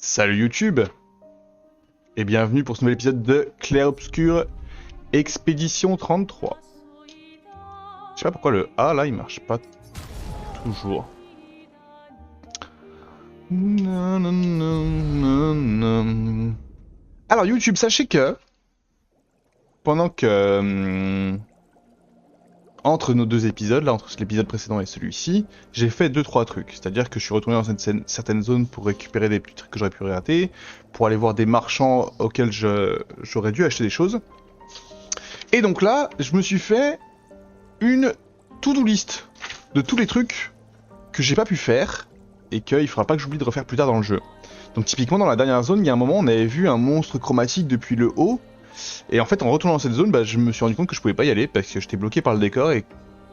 Salut YouTube et bienvenue pour ce nouvel épisode de Clair Obscur Expédition 33. Je sais pas pourquoi le A là il marche pas toujours. Alors YouTube, sachez que pendant que entre nos deux épisodes, là entre l'épisode précédent et celui-ci, j'ai fait 2-3 trucs. C'est-à-dire que je suis retourné dans certaines zones pour récupérer des petits trucs que j'aurais pu rater, pour aller voir des marchands auxquels j'aurais dû acheter des choses. Et donc là, je me suis fait une to-do list de tous les trucs que j'ai pas pu faire et qu'il faudra pas que j'oublie de refaire plus tard dans le jeu. Donc typiquement dans la dernière zone, il y a un moment on avait vu un monstre chromatique depuis le haut. Et en fait, en retournant dans cette zone, je me suis rendu compte que je pouvais pas y aller parce que j'étais bloqué par le décor et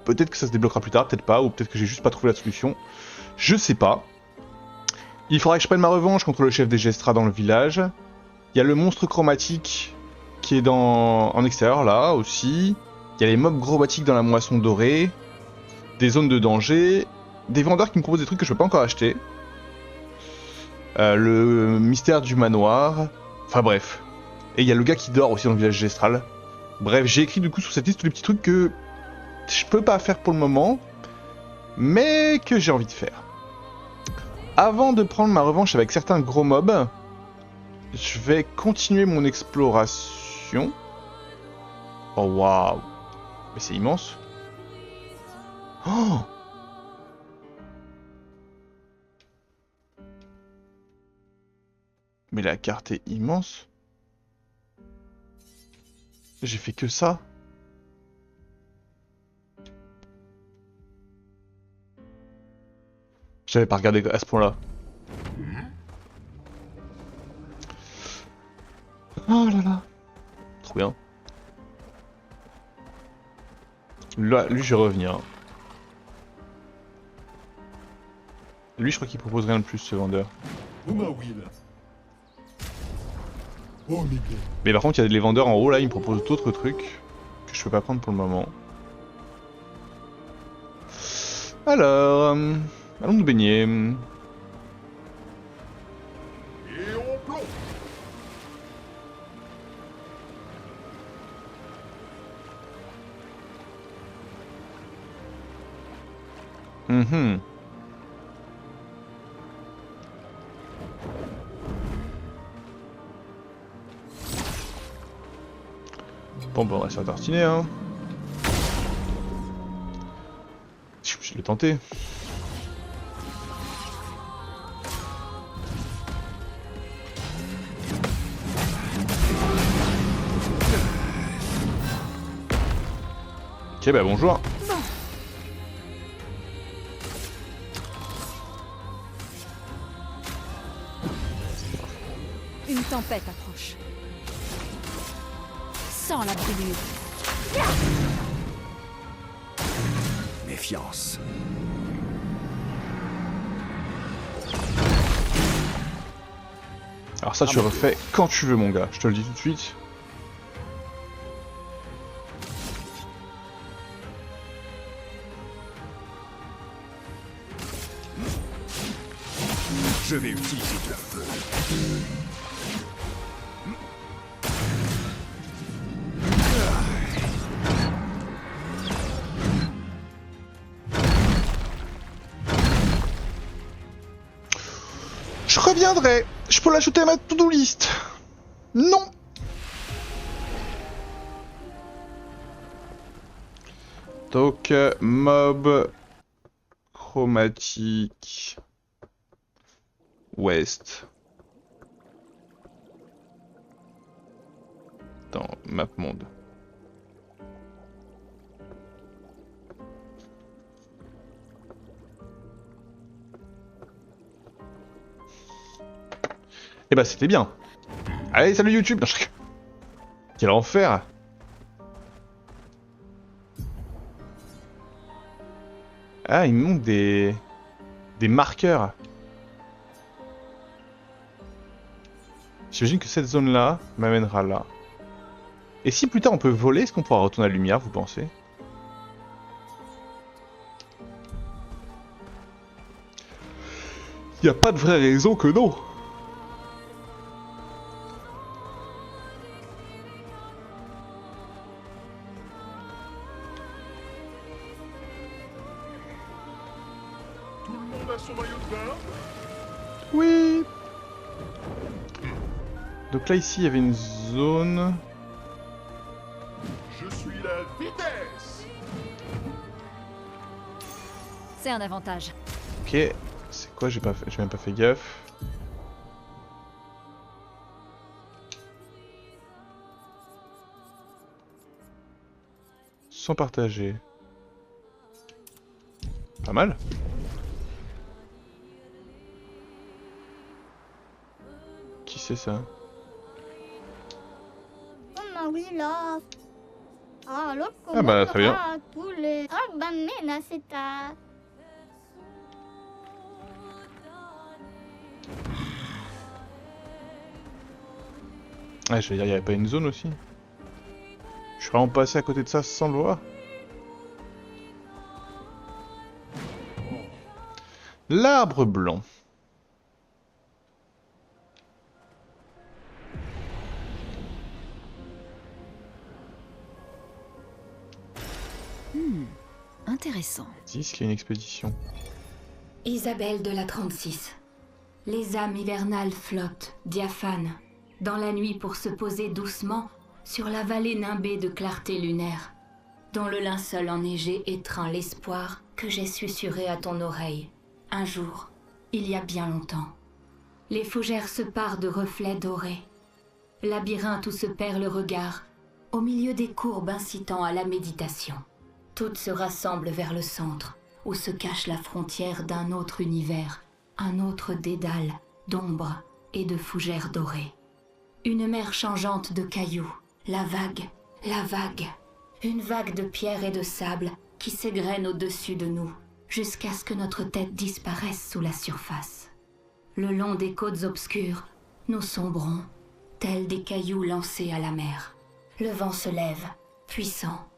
peut-être que ça se débloquera plus tard, peut-être pas, ou peut-être que j'ai juste pas trouvé la solution. Je sais pas. Il faudra que je prenne ma revanche contre le chef des Gestra dans le village. Il y a le monstre chromatique qui est en extérieur là aussi. Il y a les mobs chromatiques dans la moisson dorée. Des zones de danger. Des vendeurs qui me proposent des trucs que je peux pas encore acheter. Le mystère du manoir. Enfin bref. Et il y a le gars qui dort aussi dans le village Gestral. Bref, j'ai écrit du coup sur cette liste tous les petits trucs que je peux pas faire pour le moment, mais que j'ai envie de faire. Avant de prendre ma revanche avec certains gros mobs, je vais continuer mon exploration. Oh waouh! Mais c'est immense! Oh! Mais la carte est immense! J'ai fait que ça. J'avais pas regardé à ce point-là. Oh là là. Trop bien. Là, lui, je vais revenir. Lui, je crois qu'il propose rien de plus, ce vendeur. Mais par contre, il y a les vendeurs en haut, là, ils me proposent d'autres trucs que je peux pas prendre pour le moment. Alors, allons nous baigner. Bon, on va se faire tartiner, hein. Je l'ai tenté. Ok, bah bonjour. Une tempête approche. Sans la brûlure. Méfiance. Alors ça, tu refais quand tu veux, mon gars. Je te le dis tout de suite. Je vais utiliser de la feu. Je reviendrai. Je peux l'ajouter à ma to-do list. Non. Donc, mob chromatique ouest dans map monde. Eh bah c'était bien. Allez, salut YouTube. Non, quel enfer. Ah, il me manque des marqueurs. J'imagine que cette zone-là m'amènera là. Et si plus tard on peut voler, est-ce qu'on pourra retourner à la lumière, vous pensez? Y a pas de vraie raison que non. Donc là, ici, il y avait une zone... Je suis la vitesse. C'est un avantage. Ok, c'est quoi? J'ai même pas fait gaffe. Sans partager. Pas mal. Qui c'est ça? Ah bah très bien. Ah, je vais dire, il y avait pas une zone aussi? Je suis vraiment passé à côté de ça sans le voir. L'arbre blanc. Intéressant. Dis qu'il y a une expédition. Isabelle de la 36. Les âmes hivernales flottent, diaphanes, dans la nuit pour se poser doucement sur la vallée nimbée de clarté lunaire, dont le linceul enneigé étreint l'espoir que j'ai susurré à ton oreille. Un jour, il y a bien longtemps. Les fougères se parent de reflets dorés. Labyrinthe où se perd le regard, au milieu des courbes incitant à la méditation. Toutes se rassemblent vers le centre, où se cache la frontière d'un autre univers, un autre dédale d'ombre et de fougères dorées. Une mer changeante de cailloux, la vague, une vague de pierre et de sable qui s'égrène au-dessus de nous, jusqu'à ce que notre tête disparaisse sous la surface. Le long des côtes obscures, nous sombrons, tels des cailloux lancés à la mer. Le vent se lève, puissant,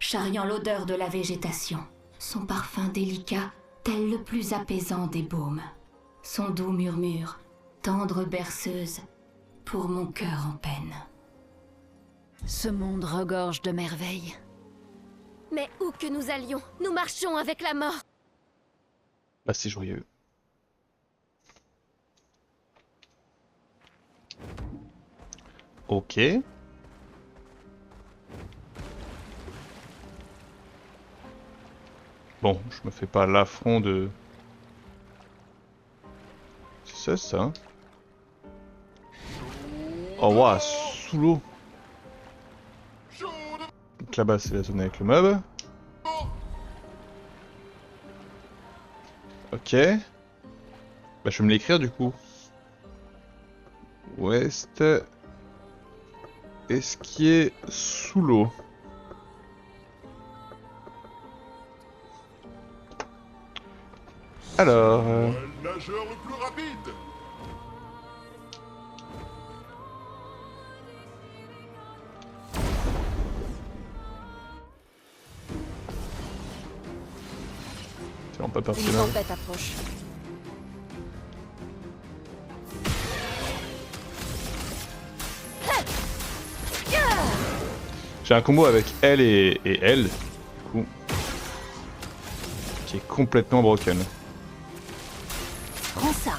charriant l'odeur de la végétation, son parfum délicat, tel le plus apaisant des baumes. Son doux murmure, tendre berceuse, pour mon cœur en peine. Ce monde regorge de merveilles. Mais où que nous allions, nous marchons avec la mort. Bah c'est joyeux. Ok. Bon, je me fais pas l'affront de... C'est ça? Oh waouh, sous l'eau. Donc là-bas c'est la zone avec le mob. Ok. Bah je vais me l'écrire du coup. Ouest. Esquier sous l'eau. Alors... Le nageur le plus rapide. C'est vraiment pas Une pertinent. tempête approche. J'ai un combo avec elle et elle, du coup, qui est complètement broken. Prends ça.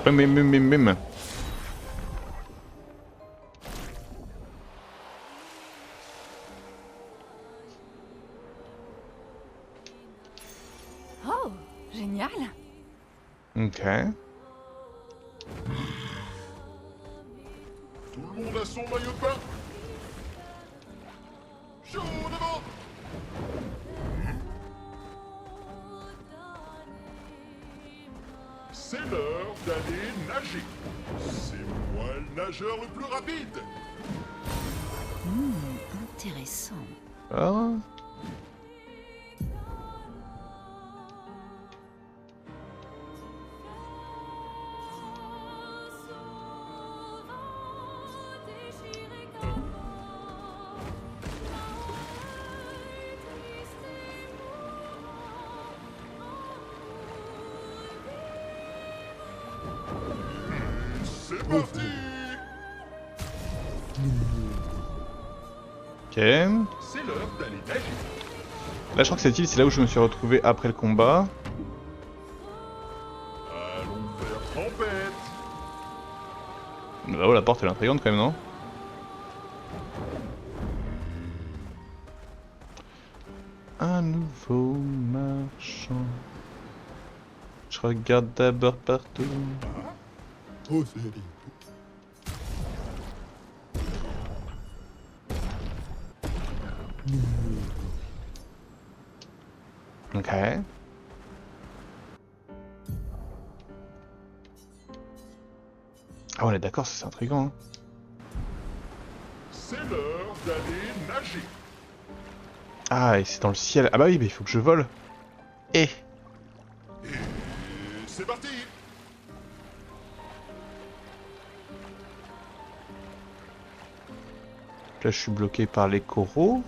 Bim. Oh, génial. Ok. Tout le monde a son maillot de bain. Chaud devant. C'est l'heure d'aller nager. C'est moi le nageur le plus rapide. Intéressant. Ah. C'est parti. Ok. C'est l'heure d'aller nager. Là, je crois que cette île, c'est là où je me suis retrouvé après le combat. Allons faire tempête. Bah, oh, la porte, elle est intrigante quand même, non? Un nouveau marchand. Je regarde d'abord partout. Osez-y. Ok. Ah, on est d'accord, c'est intriguant. Hein. C'est l'heure d'aller nager. Ah, et c'est dans le ciel. Ah bah oui, mais il faut que je vole. Eh. Et c'est parti. Là, je suis bloqué par les coraux.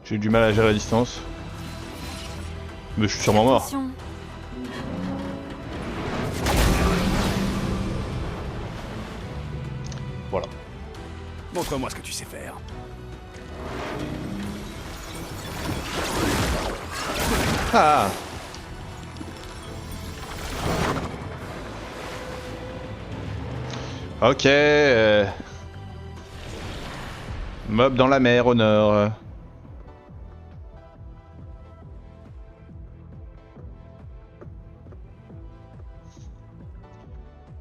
J'ai eu du mal à gérer la distance. Mais je suis sûrement mort. Attention. Voilà. Montre-moi ce que tu sais faire. Ah. Ok. Mob dans la mer au nord.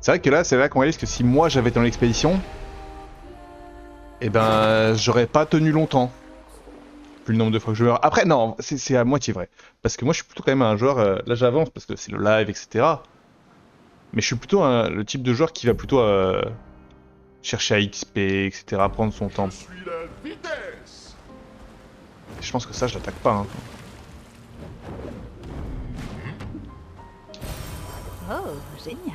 C'est vrai que là, c'est là qu'on réalise que si moi j'avais été dans l'expédition, eh ben, j'aurais pas tenu longtemps. Vu le nombre de fois que je meurs. Après, non, c'est à moitié vrai. Parce que moi, je suis plutôt quand même un joueur. Là, j'avance parce que c'est le live, etc. Mais je suis plutôt le type de joueur qui va plutôt chercher à XP, etc. Prendre son temps. Je suis la vitesse. Je pense que ça, je l'attaque pas. Hein. Oh, génial.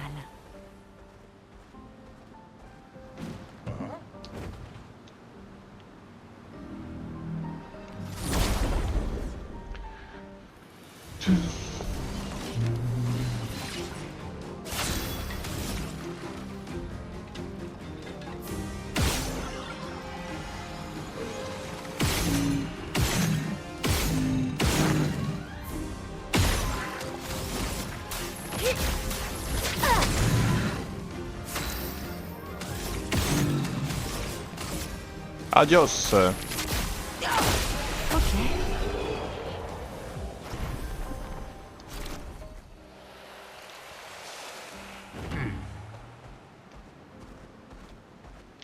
Adios. Ok.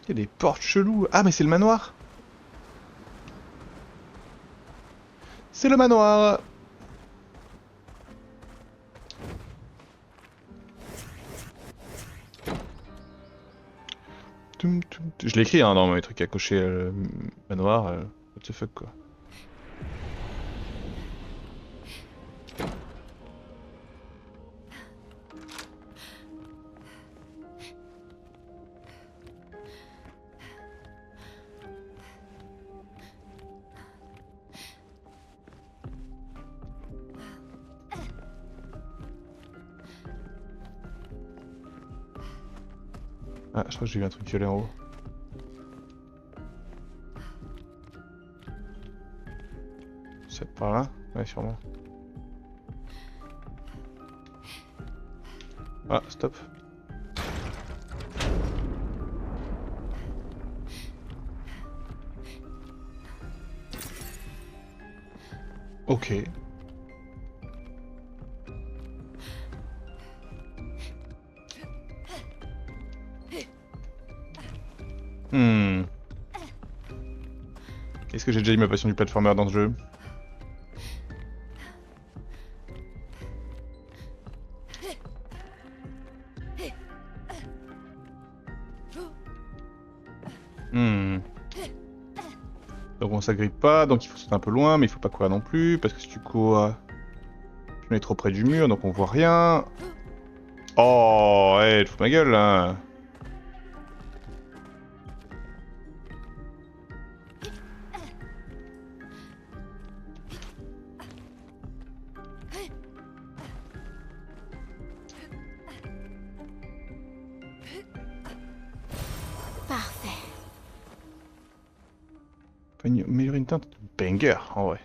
Il y a des portes cheloues. Ah, mais c'est le manoir. C'est le manoir. Je l'ai écrit hein, dans mes trucs à cocher manoir. What the fuck quoi. Ah, je crois que j'ai vu un truc violet en haut. C'est par là? Ouais, sûrement. Ah, stop. Ok. Est-ce que j'ai déjà eu ma passion du platformer dans ce jeu? Donc on s'agrippe pas, donc il faut sauter un peu loin, mais il faut pas courir non plus, parce que si tu cours, on est trop près du mur, donc on voit rien. Oh, ouais, tu fous ma gueule là. Parfait. Améliorer une teinte banger, en vrai.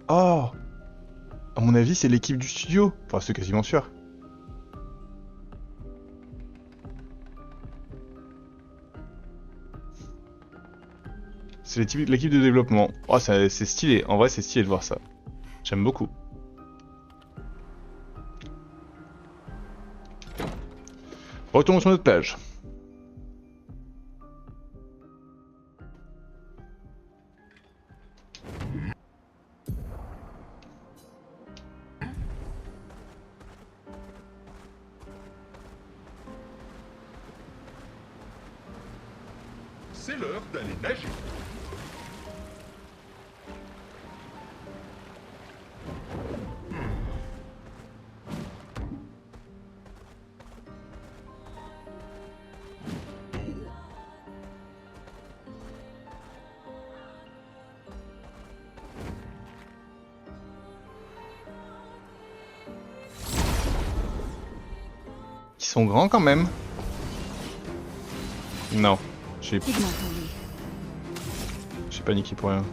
Oh! À mon avis, c'est l'équipe du studio. Enfin, c'est quasiment sûr. C'est l'équipe de développement. Oh, c'est stylé. En vrai, c'est stylé de voir ça. J'aime beaucoup. Retournons sur notre page. C'est l'heure d'aller nager. Ils sont grands quand même. Non, j'ai paniqué pour rien.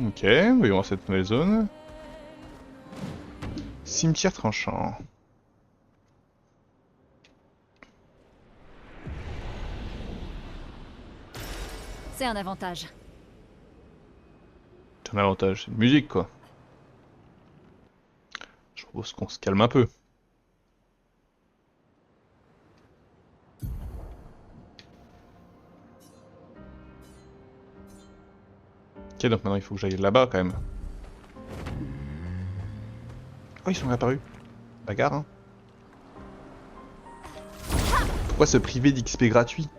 Ok, voyons voir cette nouvelle zone. Cimetière tranchant. C'est un avantage. C'est un avantage, c'est une musique quoi. Je propose qu'on se calme un peu. Ok, donc maintenant il faut que j'aille là-bas quand même. Oh, ils sont réapparus. Bagarre, hein. Pourquoi se priver d'XP gratuit?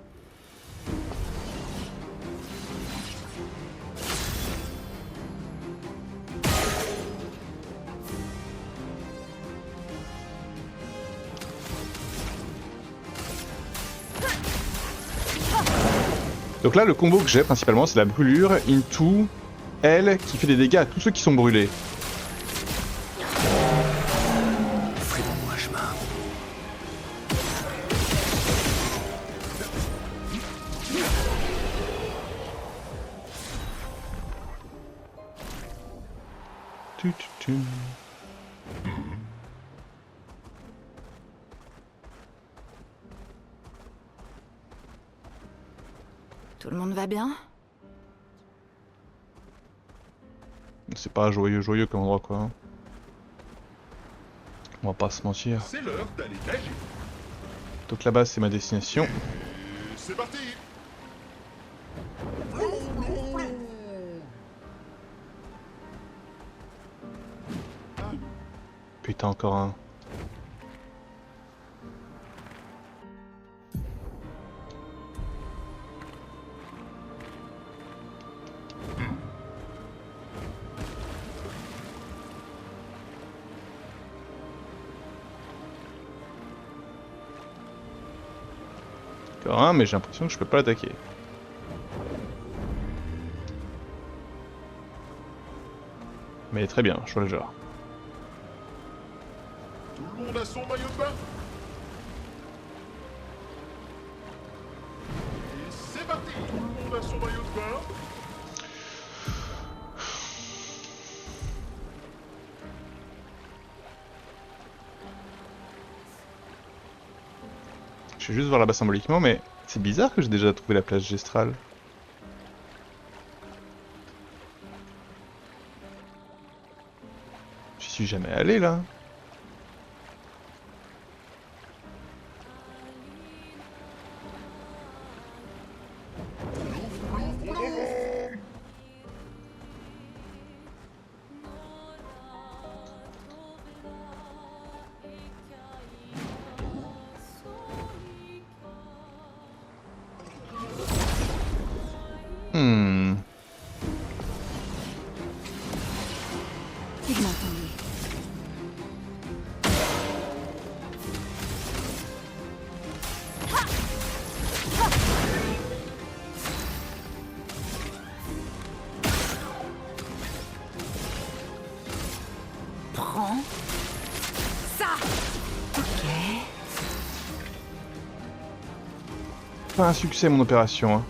Donc là, le combo que j'ai principalement, c'est la brûlure into elle qui fait des dégâts à tous ceux qui sont brûlés. Fais-moi chemin. Tu, tu, tu. Tout le monde va bien? C'est pas joyeux comme endroit quoi. Hein. On va pas se mentir. C'est l'heure d'aller nager. Donc là-bas c'est ma destination. Et c'est parti. Putain encore un. Encore un, mais j'ai l'impression que je peux pas l'attaquer. Mais très bien, je vois le genre. Tout le monde a son maillot de bain. Et c'est parti. Tout le monde a son maillot de bain. Je vais juste voir là-bas symboliquement, mais c'est bizarre que j'ai déjà trouvé la place gestrale. suis jamais allé là. Pigment enlevé. Prends ça. Ok. Pas un succès mon opération. Hein.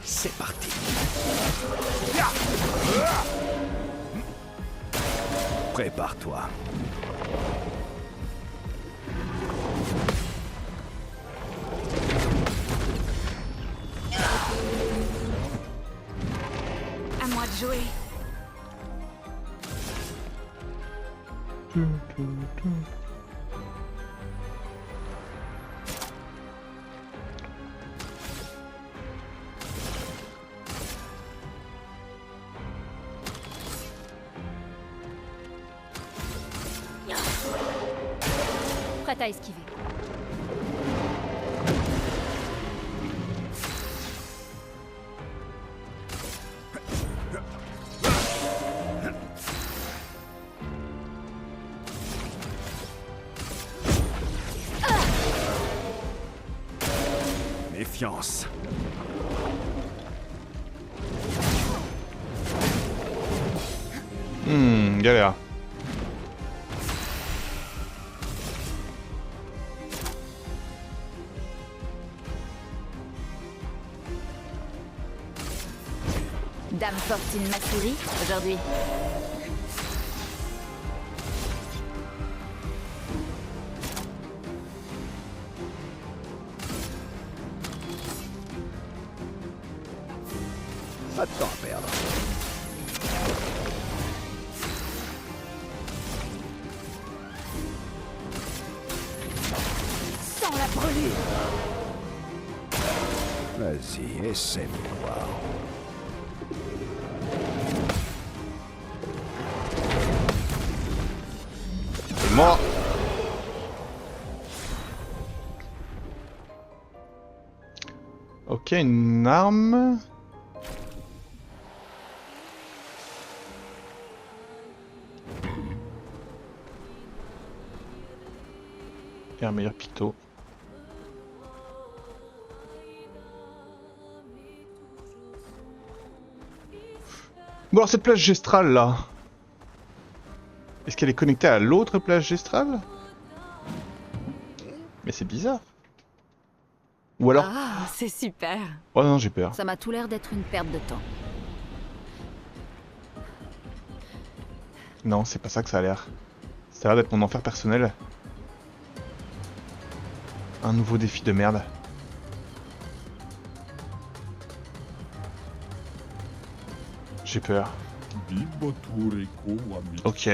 C'est parti. Prépare-toi. À moi de jouer. Prête à esquiver. Méfiance. Galère. Dame Fortune Matsuri, aujourd'hui. Pas de temps à perdre. Sans la brûlure. Vas-y, essaie de voir. C'est mort. Ok, une arme. Et un meilleur picto. Bon alors cette plage gestrale là, est-ce qu'elle est connectée à l'autre plage gestrale? Mais c'est bizarre. Ou alors... Ah, c'est super. Oh non, j'ai peur. Ça m'a tout l'air d'être une perte de temps. Non, c'est pas ça que ça a l'air. Ça a l'air d'être mon enfer personnel. Un nouveau défi de merde. J'ai peur. Ok.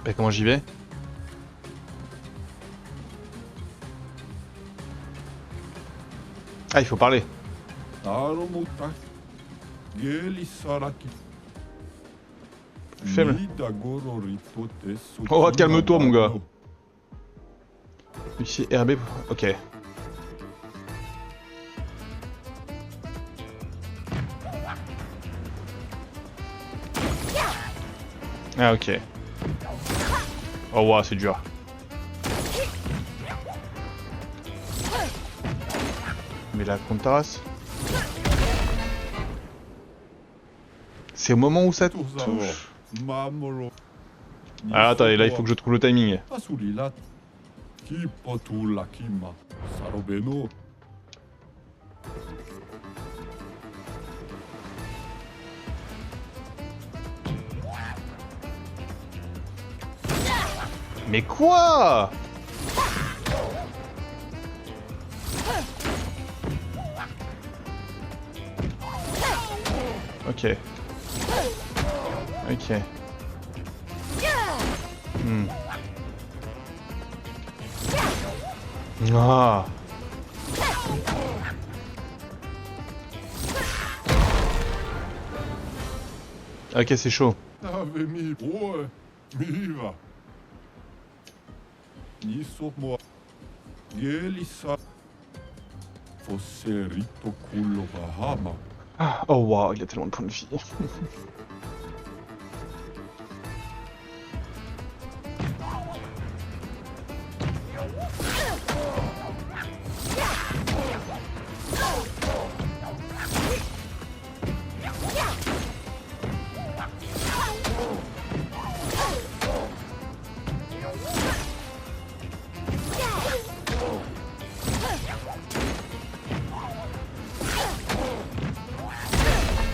Bah comment j'y vais? Ah, il faut parler. Faible. Oh, calme-toi, mon gars. Ici, RB. Ok. Ah ok. Oh wow, c'est dur. Mais là, contre Taras. C'est au moment où ça touche. Ah attendez, là il faut que je trouve le timing. Mais quoi? Ok. Ok. Hmm. Ah. Ok, c'est chaud. Ah, oh wow, il a tellement de points de vie.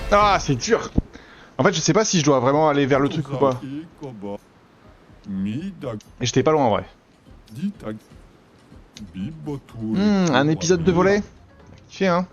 Ah, c'est dur. En fait, je sais pas si je dois vraiment aller vers le truc ou pas. Et j'étais pas loin en vrai. Un épisode de volet. Kiffé, hein.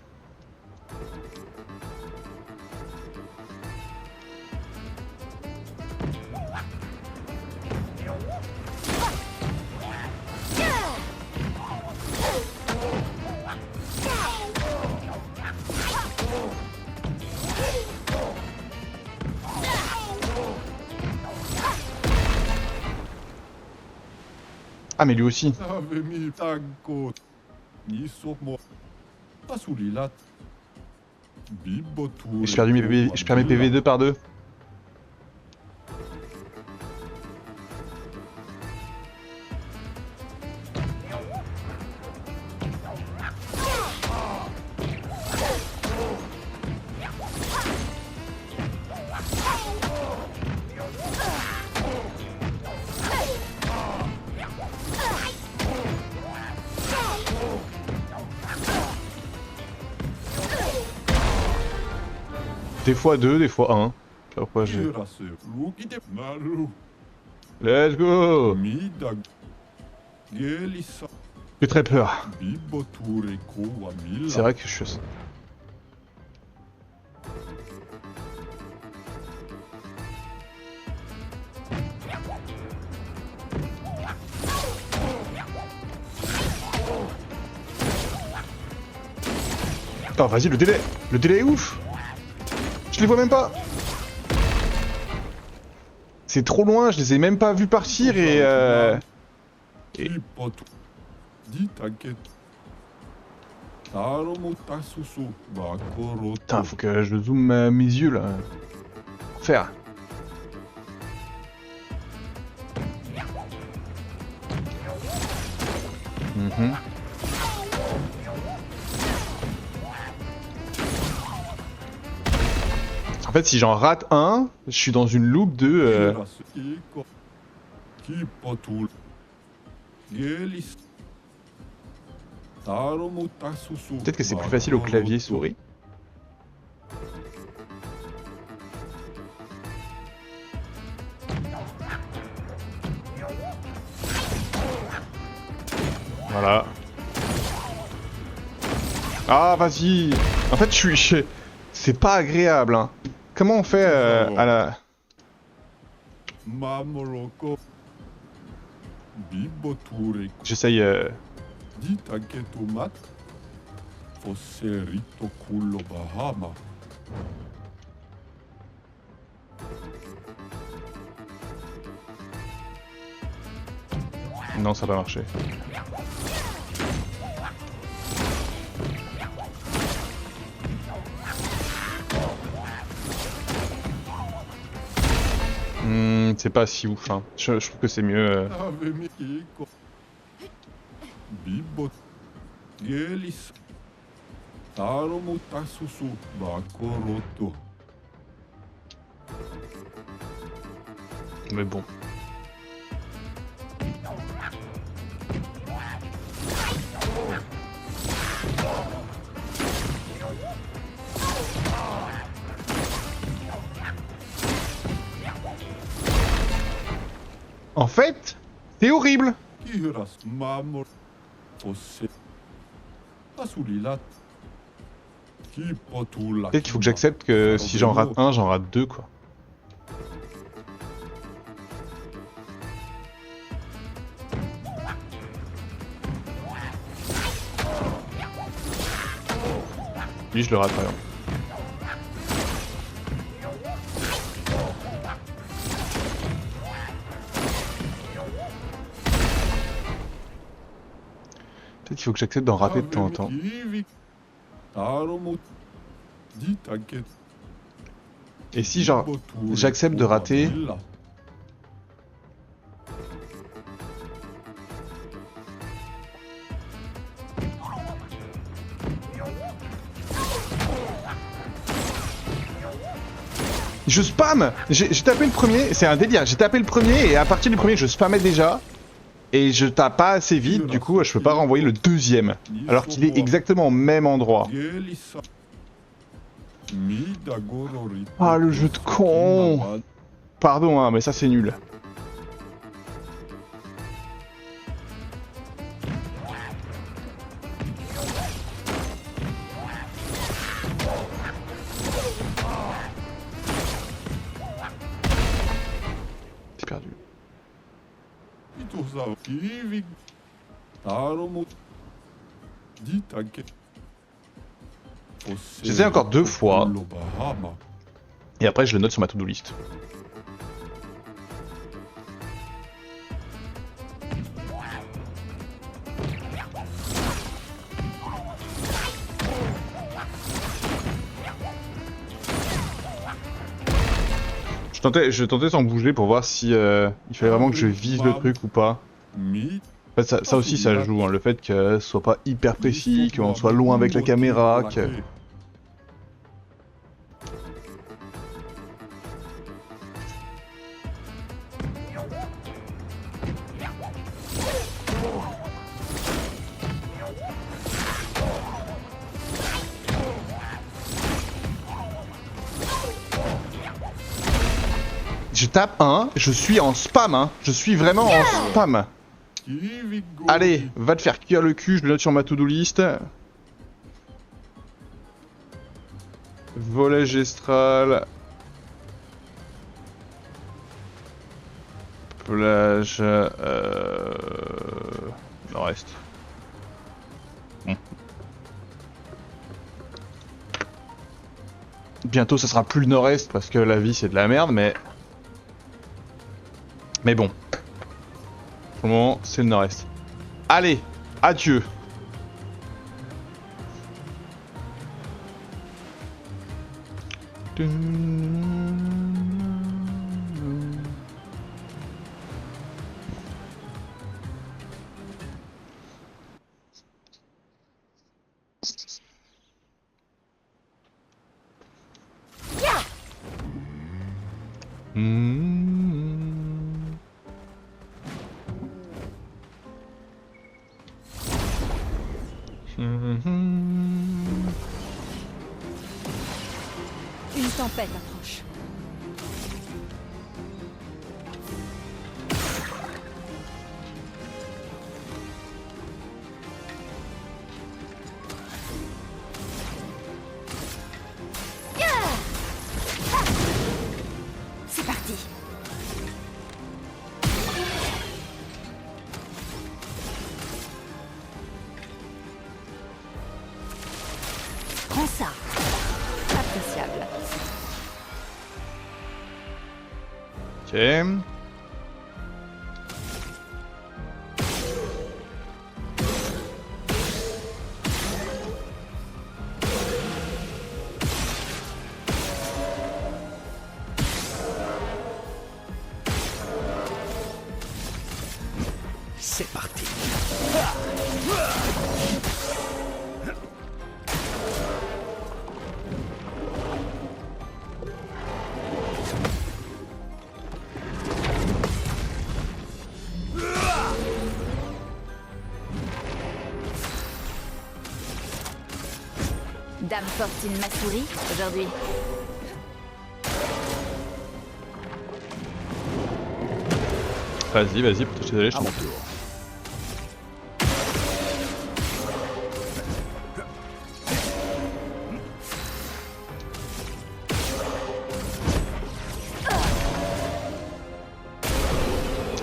Ah mais lui aussi. Et je perds mes PV, je perds mes PV 2 par 2. Des fois 2, des fois 1. Pourquoi j'ai... Let's go! J'ai très peur. C'est vrai que je suis... Oh vas-y, le délai! Le délai est ouf! Je les vois même pas. C'est trop loin, je les ai même pas vus partir et Putain, faut que je zoome mes yeux là. Faire. En fait, si j'en rate un, je suis dans une loupe de... Peut-être que c'est plus facile au clavier souris. Voilà. Ah, vas-y. En fait, je suis... C'est pas agréable, hein. Comment on fait à la... J'essaye... Non, ça va pas marcher. c'est pas si ouf. Hein. Je trouve que c'est mieux. Ave Mikiko. Bibot. Gelis. Taromu Tasusu. Bakoroto. Mais bon. En fait, c'est horrible. Kiras Mamor. Ose. Tasulilat. Kipotula. Peut-être qu'il faut que j'accepte que si j'en rate un, j'en rate deux, quoi. Lui, je le rate, par exemple. Peut-être qu'il faut que j'accepte d'en rater de temps en temps. Et si genre j'accepte de rater, je spam. J'ai tapé le premier, c'est un délire. J'ai tapé le premier et à partir du premier, je spammais déjà. Et je tape pas assez vite, du coup je peux pas renvoyer le deuxième. Alors qu'il est exactement au même endroit. Ah, le jeu de con. Pardon hein, mais ça c'est nul. C'est perdu. J'essaie encore 2 fois. Et après je le note sur ma to-do list. Je tentais sans bouger pour voir si il fallait vraiment que je vise le truc ou pas. En fait, ça aussi ça joue, hein, le fait que ce soit pas hyper précis, qu'on soit loin avec la caméra, que... Je tape 1, je suis en spam, hein. Je suis vraiment en spam. Allez, va te faire cuire le cul, je le note sur ma to-do list. Volage estral. Plage... Nord-est. Bon. Bientôt ça sera plus le nord-est parce que la vie c'est de la merde, mais... bon. Pour le moment, c'est le nord-est. Allez, adieu. Une tempête approche. C'est parti. Prends ça. Appréciable. Ok. Dame Fortune Massouri, aujourd'hui. Vas-y, vas-y, pour te désolé, je À t'en mon tour.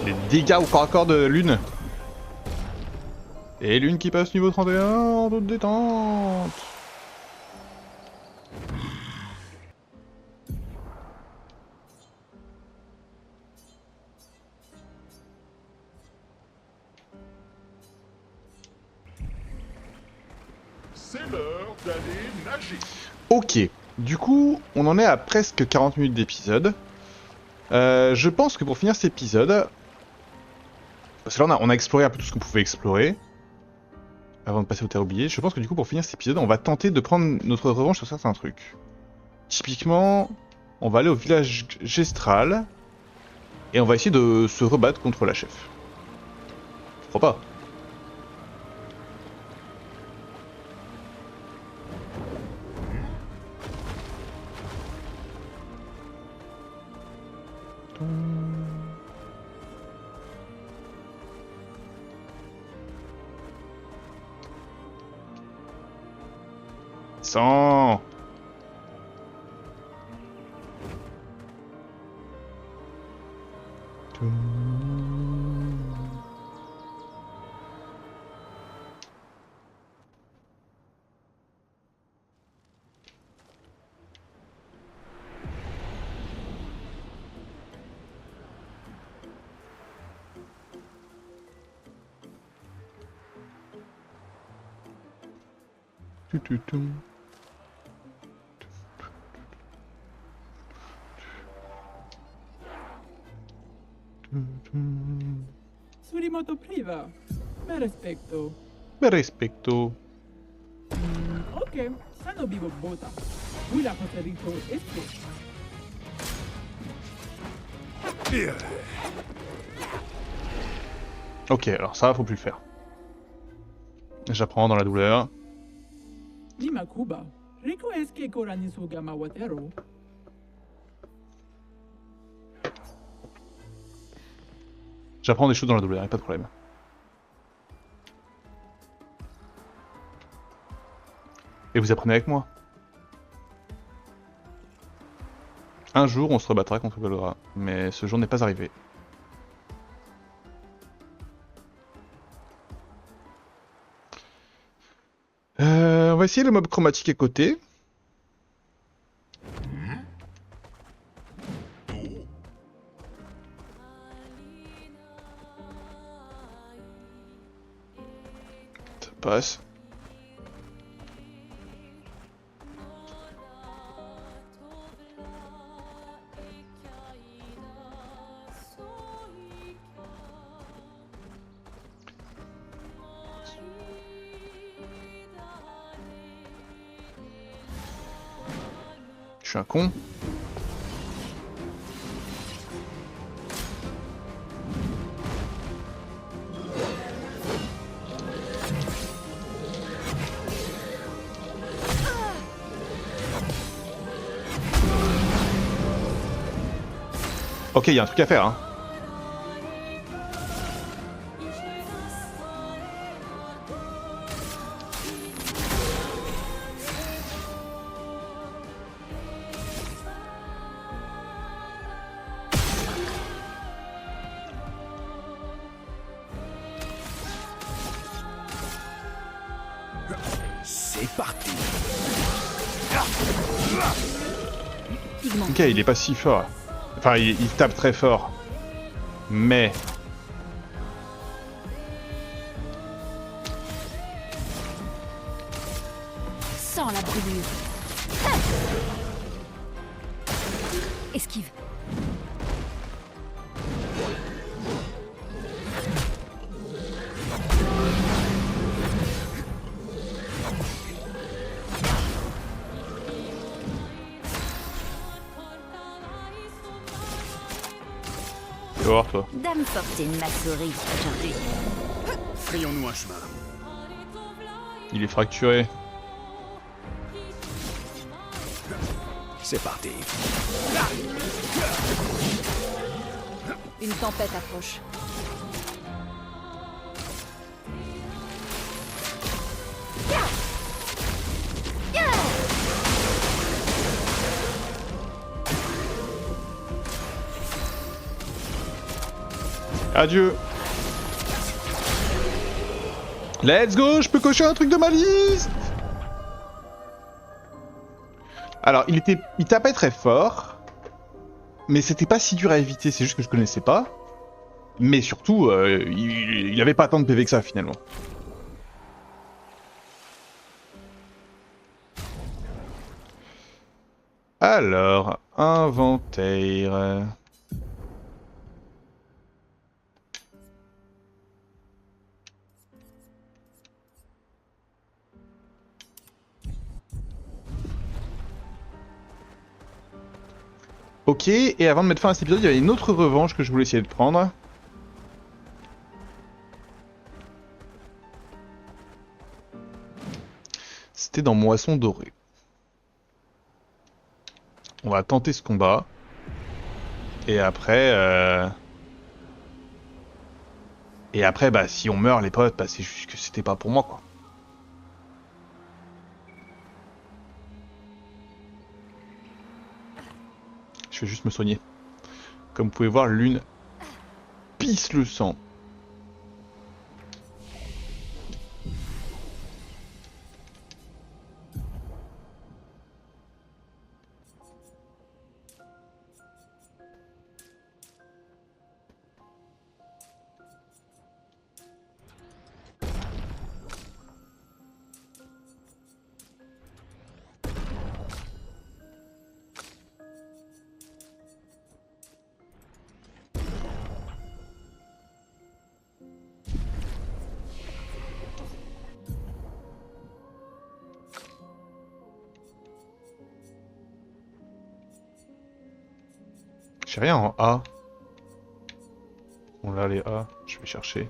Les dégâts au corps à corps de Lune. Et Lune qui passe niveau 31 en toute détente. C'est l'heure d'aller nager. Ok, du coup, on en est à presque 40 minutes d'épisode. Je pense que pour finir cet épisode... Parce que là, on a exploré un peu tout ce qu'on pouvait explorer. Avant de passer au terre oublié. Je pense que du coup, pour finir cet épisode, on va tenter de prendre notre revanche sur certains trucs. Typiquement, on va aller au village Gestral. Et on va essayer de se rebattre contre la chef. Je crois pas. Sans. Surimoto priva. Me respecto. Me respecto. Ok, sano vivo bota. Qui la poterito este. Ok, alors ça, faut plus le faire. J'apprends dans la douleur. Lima Kuba. Rico es que korani sugama watero. J'apprends des choses dans la douleur, y'a pas de problème. Et vous apprenez avec moi. Un jour, on se rebattra contre Golgora, mais ce jour n'est pas arrivé. On va essayer le mob chromatique à côté. Ça passe. Je suis un con. Ok, il y a un truc à faire, hein. C'est parti. Pigment. Ok, il est pas si fort. Enfin, il tape très fort. Mais... Sans la brûlure. Ah. Esquive. Tu vas voir, toi. Dame Fortune Massouri, aujourd'hui. Frayons-nous un chemin. Il est fracturé. C'est parti. Une tempête approche. Adieu. Let's go, je peux cocher un truc de ma liste. Alors, il tapait très fort, mais c'était pas si dur à éviter, c'est juste que je connaissais pas. Mais surtout, il avait pas tant de PV que ça finalement. Alors, inventaire. Ok, et avant de mettre fin à cet épisode, il y avait une autre revanche que je voulais essayer de prendre. C'était dans Moisson Dorée. On va tenter ce combat. Et après... Et après, bah, si on meurt, les potes, bah, c'est juste que c'était pas pour moi, quoi. Je vais juste me soigner. Comme vous pouvez voir, l'une pisse le sang. J'ai rien en A. Bon là les A, je vais chercher.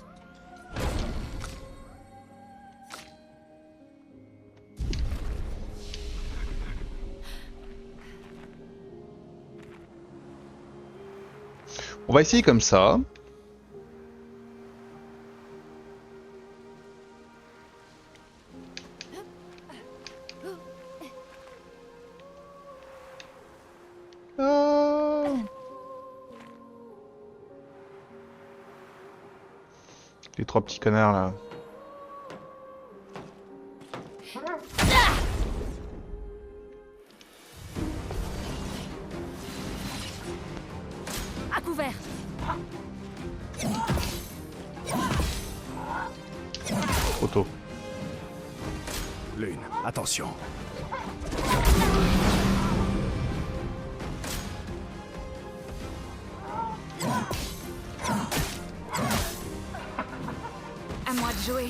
On va essayer comme ça. Les trois petits connards là. À couvert. Trop tôt. Lune, attention. À moi de jouer.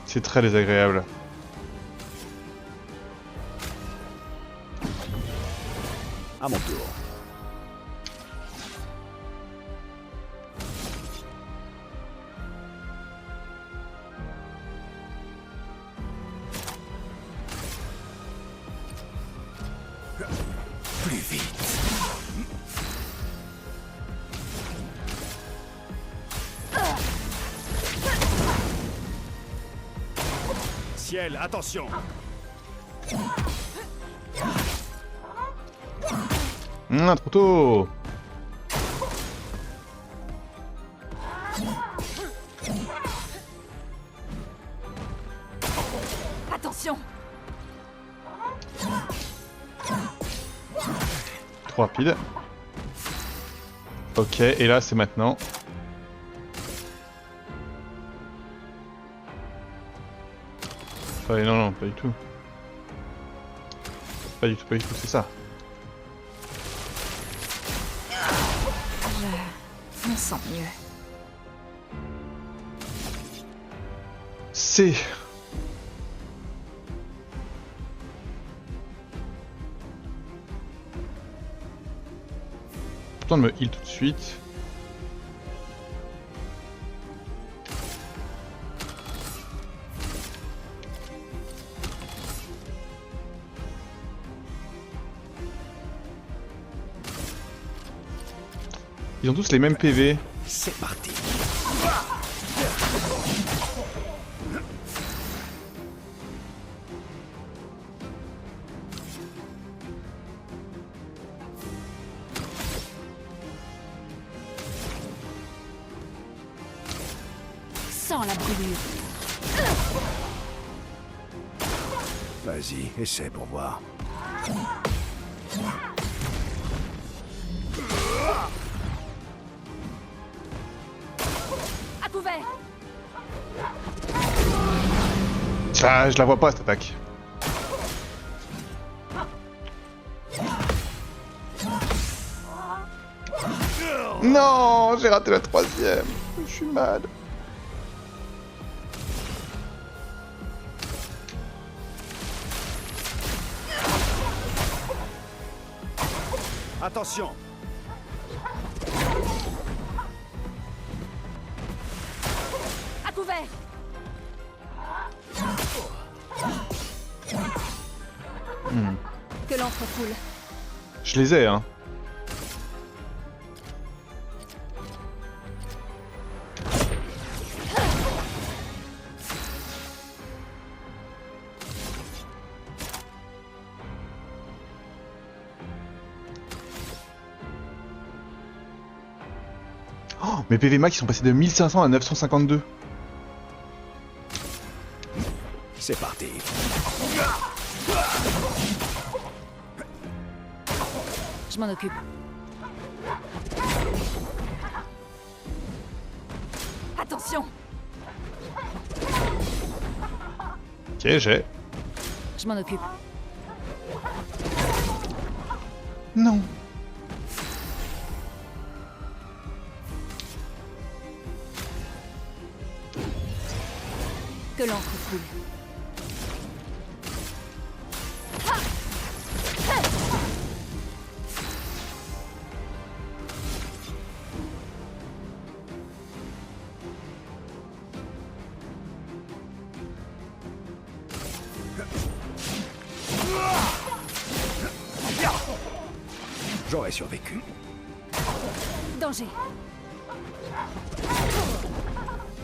C'est très désagréable. À mon tour. Plus vite. Ciel, attention. Trop tôt. Attention. Trop rapide. Ok, et là c'est maintenant. Non, non, pas du tout. Pas du tout, c'est ça. Je me sens mieux. C'est... Pourtant de me heal tout de suite. Ils ont tous les mêmes PV. C'est parti. Sans la brûlure. Vas-y, essaie pour voir. À couvert. Ah, je la vois pas cette attaque. Non, j'ai raté la troisième. Je suis mal. Attention. À couvert. Que l'encre coule. Je les ai, hein. Oh, mes PV max ils sont passés de 1500 à 952. C'est parti. Je m'en occupe. Attention. Ok, j'ai. Je m'en occupe. Non. Que l'encre coule. J'aurais survécu. Danger.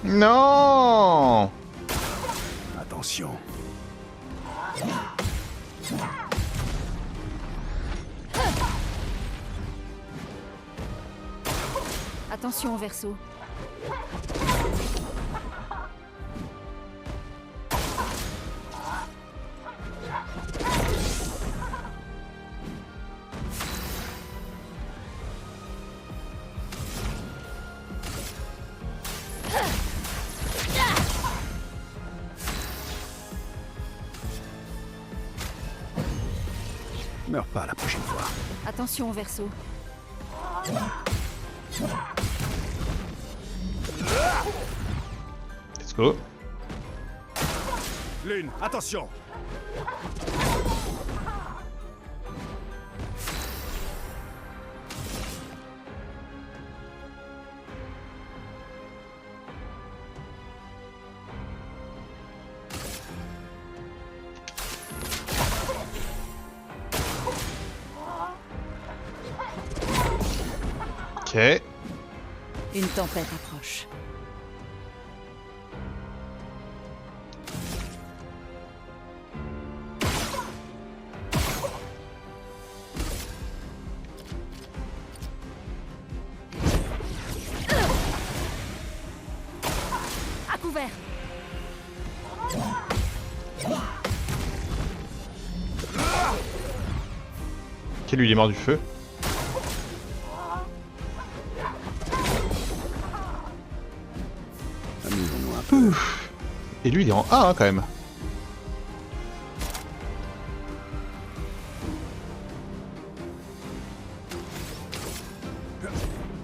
Non. Attention. Attention au verso. Meurs pas la prochaine fois. Attention au verso. Let's go. Lune, attention. Ok. Une tempête approche. À couvert. Ok, lui il est mort du feu. Amusons-nous un peu. Et lui il est en A hein, quand même.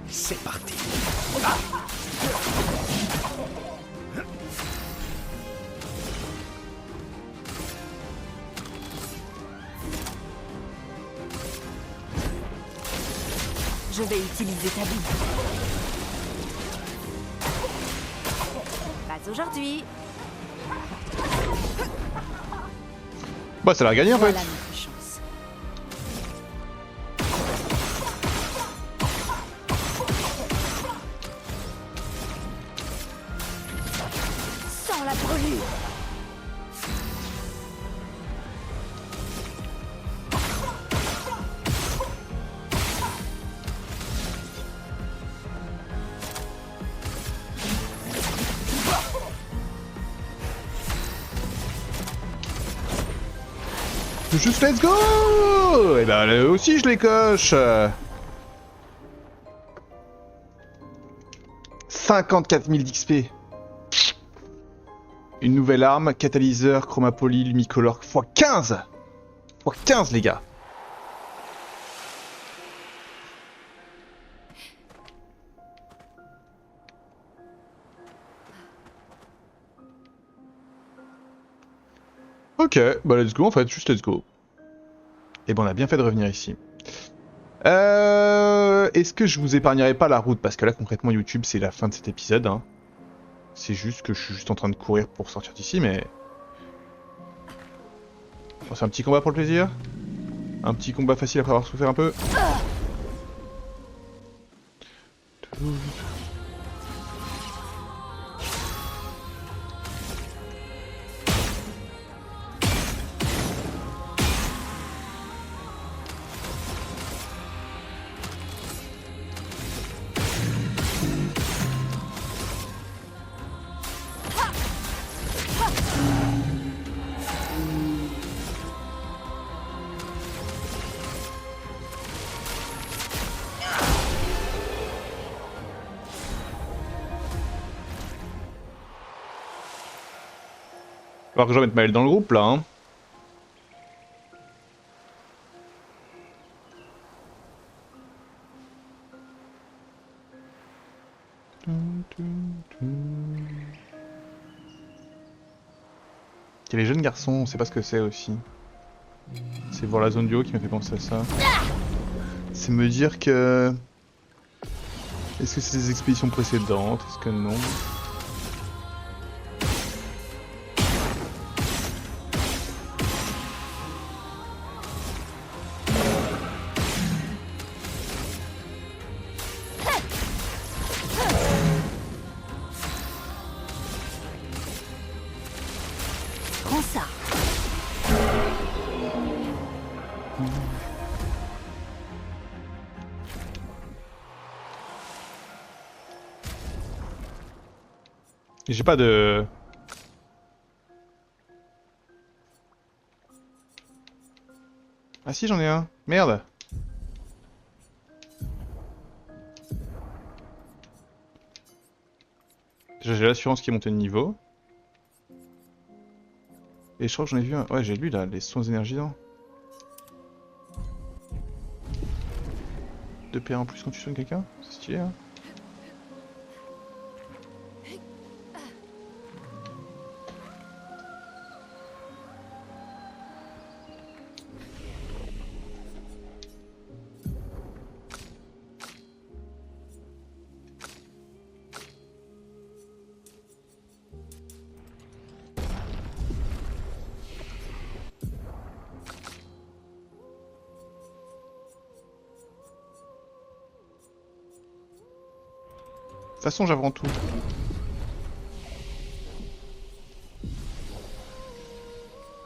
C'est parti. Je vais utiliser ta bille. Pas aujourd'hui. Bah ça l'a gagné en fait. Voilà notre chance. Juste let's go. Et bah là aussi je les coche. 54 000 d'XP. Une nouvelle arme, catalyseur, chromapoly, lumicolor, x15. x15 les gars. Ok, bah let's go en fait, juste let's go. Et bon on a bien fait de revenir ici. Est-ce que je vous épargnerai pas la route? Parce que là concrètement YouTube c'est la fin de cet épisode. Hein. C'est juste que je suis juste en train de courir pour sortir d'ici mais... Bon, c'est un petit combat pour le plaisir. Un petit combat facile après avoir souffert un peu. Il va falloir que je remette Maël dans le groupe là. Hein. Et les jeunes garçons, on sait pas ce que c'est aussi. C'est voir la zone du haut qui m'a fait penser à ça. C'est me dire que... Est-ce que c'est des expéditions précédentes? Est-ce que non? Prends ça. J'ai pas de... Ah si j'en ai un. Merde. Déjà j'ai l'assurance qui est montée de niveau. Et je crois que j'en ai vu un... Ouais j'ai lu là, les soins énergisants. 2 PA en plus quand tu soignes quelqu'un, c'est stylé hein. De toute façon, j'apprends tout.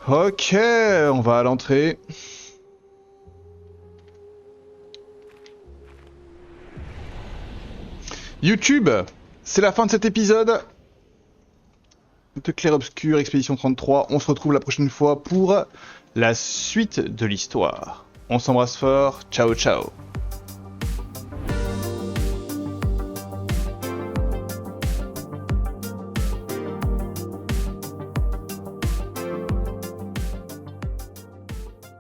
Ok, on va à l'entrée. YouTube, c'est la fin de cet épisode de Clair Obscur Expédition 33. On se retrouve la prochaine fois pour la suite de l'histoire. On s'embrasse fort, ciao ciao.